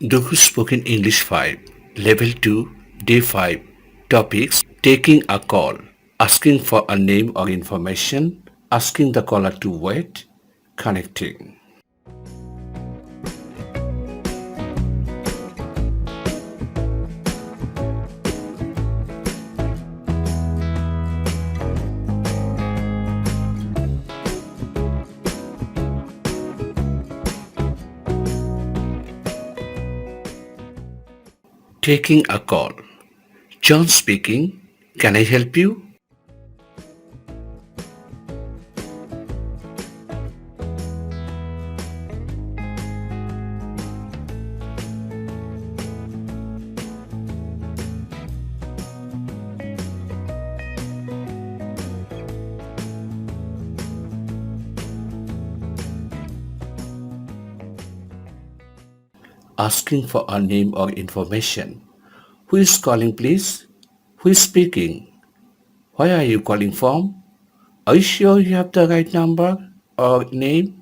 Dukhu Spoken English 5, Level 2, Day 5, Topics: Taking a call, asking for a name or information, asking the caller to wait, connecting. Taking a call. John speaking. Can I help you? Asking for a name or information. Who is calling, please? Who is speaking? Where are you calling from? Are you sure you have the right number or name?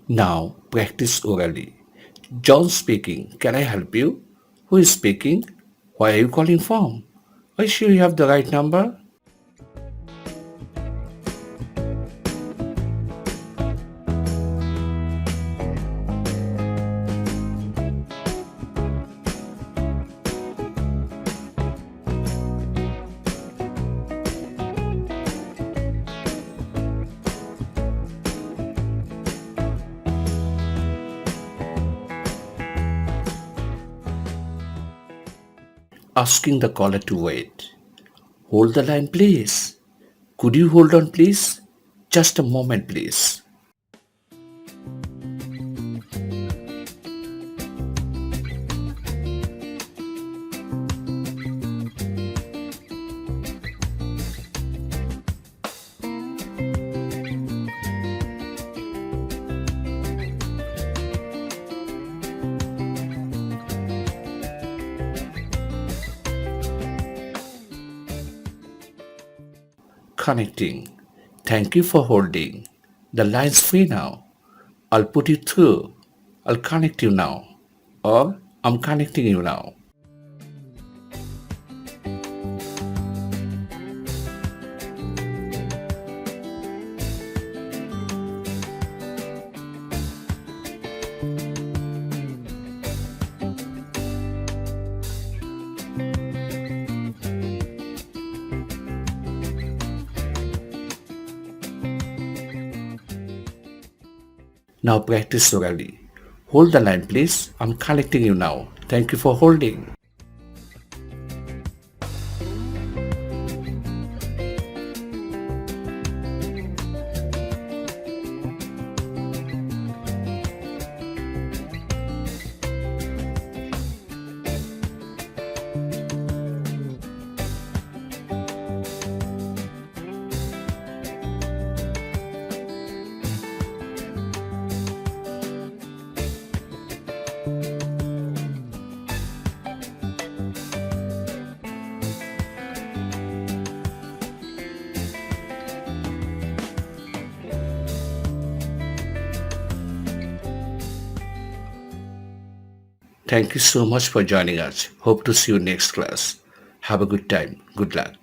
Now practice orally. John speaking. Can I help you? Who is speaking? Where are you calling from? Are you sure you have the right number? Asking the caller to wait. Hold the line, please. Could you hold on, please? Just a moment, please. Connecting. Thank you for holding. The line's free now. I'll put you through. I'll connect you now. Or I'm connecting you now. Now practice orally. Hold the line, please. I'm connecting you now. Thank you for holding. Thank you so much for joining us. Hope to see you next class. Have a good time. Good luck.